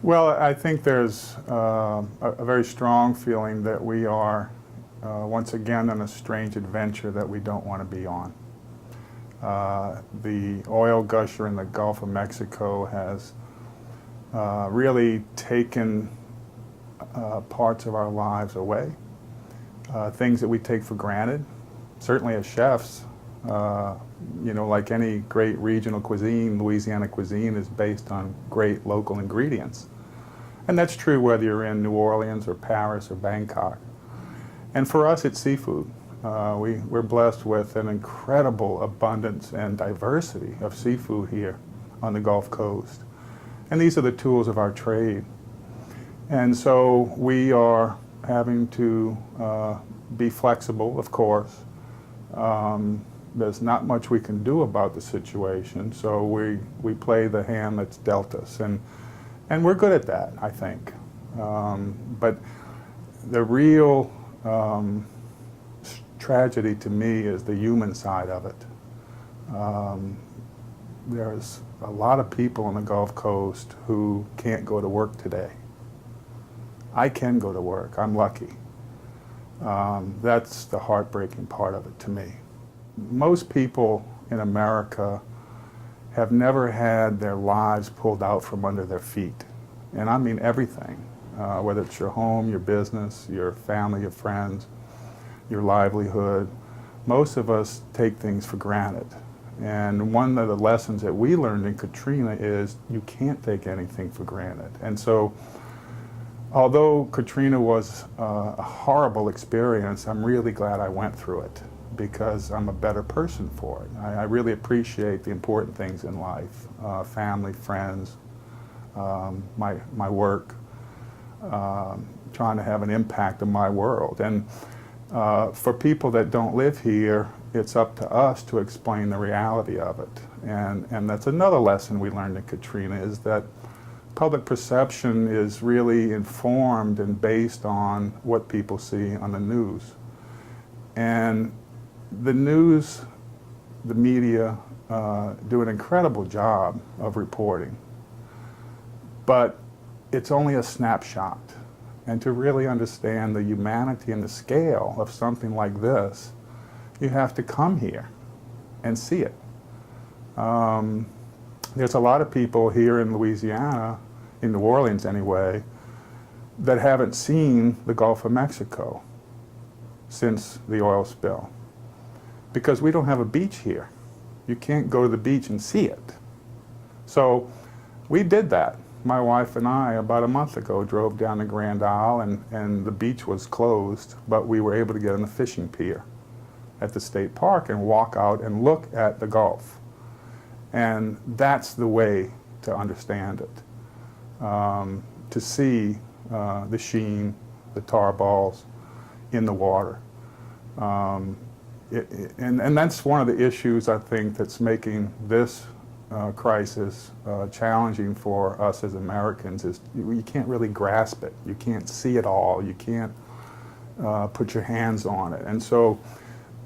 Well, I think there's a very strong feeling that we are once again on a strange adventure that we don't want to be on. The oil gusher in the Gulf of Mexico has really taken parts of our lives away, things that we take for granted. Certainly as chefs, like any great regional cuisine, Louisiana cuisine is based on great local ingredients. And that's true whether you're in New Orleans or Paris or Bangkok. And for us, it's seafood. We're blessed with an incredible abundance and diversity of seafood here on the Gulf Coast. And these are the tools of our trade. And so we are having to be flexible, of course. There's not much we can do about the situation, so we play the hand that's dealt us. And we're good at that, I think. But the real tragedy to me is the human side of it. There's a lot of people on the Gulf Coast who can't go to work today. I can go to work. I'm lucky. That's the heartbreaking part of it to me. Most people in America have never had their lives pulled out from under their feet. And I mean everything, whether it's your home, your business, your family, your friends, your livelihood. Most of us take things for granted. And one of the lessons that we learned in Katrina is you can't take anything for granted. And so, although Katrina was a horrible experience, I'm really glad I went through it, because I'm a better person for it. I really appreciate the important things in life, family, friends, my work, trying to have an impact in my world. And for people that don't live here, it's up to us to explain the reality of it. And that's another lesson we learned in Katrina, is that public perception is really informed and based on what people see on the news. And the news, the media, do an incredible job of reporting. But it's only a snapshot. And to really understand the humanity and the scale of something like this, you have to come here and see it. There's a lot of people here in Louisiana, in New Orleans anyway, that haven't seen the Gulf of Mexico since the oil spill. Because we don't have a beach here. You can't go to the beach and see it. So we did that. My wife and I, about a month ago, drove down the Grand Isle, and the beach was closed, but we were able to get on the fishing pier at the state park and walk out and look at the Gulf. And that's the way to understand it. To see the sheen, the tar balls in the water. And that's one of the issues, I think, that's making this crisis challenging for us as Americans, is you can't really grasp it. You can't see it all. You can't put your hands on it. And so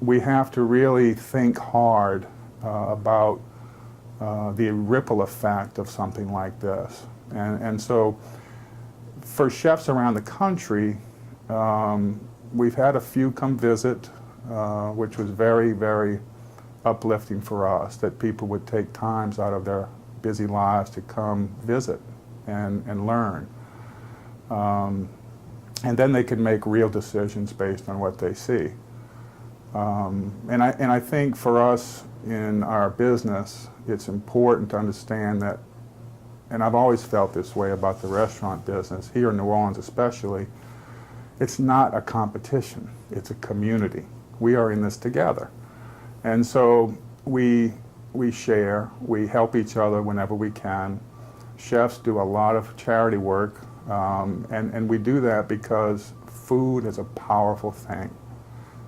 we have to really think hard about the ripple effect of something like this. And so for chefs around the country, we've had a few come visit, which was very, very uplifting for us, that people would take times out of their busy lives to come visit and learn. And then they can make real decisions based on what they see. And I think for us in our business, it's important to understand that, and I've always felt this way about the restaurant business, here in New Orleans especially, it's not a competition, it's a community. We are in this together. And so we share, we help each other whenever we can. Chefs do a lot of charity work, and we do that because food is a powerful thing.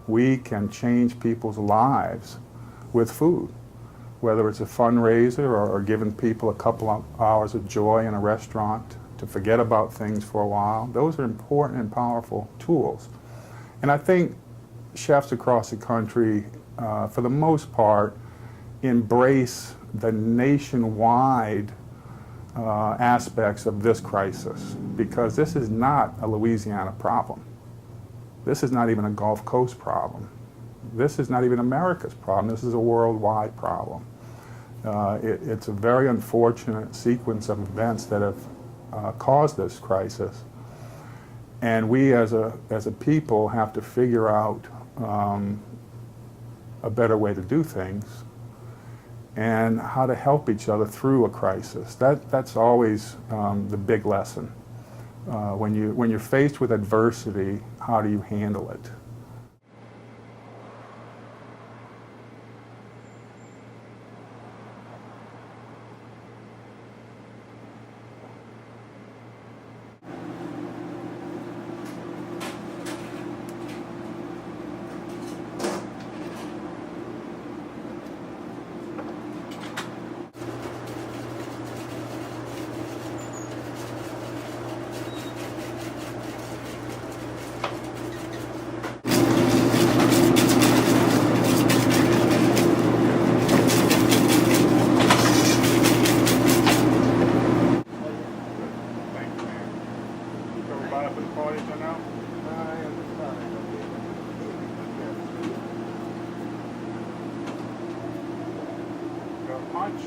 We can change people's lives with food, whether it's a fundraiser or giving people a couple of hours of joy in a restaurant to forget about things for a while. Those are important and powerful tools. And I think chefs across the country, for the most part, embrace the nationwide aspects of this crisis, because this is not a Louisiana problem. This is not even a Gulf Coast problem. This is not even America's problem. This is a worldwide problem. It's a very unfortunate sequence of events that have caused this crisis. And we as a people have to figure out a better way to do things and how to help each other through a crisis. That's always the big lesson. When you're faced with adversity, how do you handle it? Punch.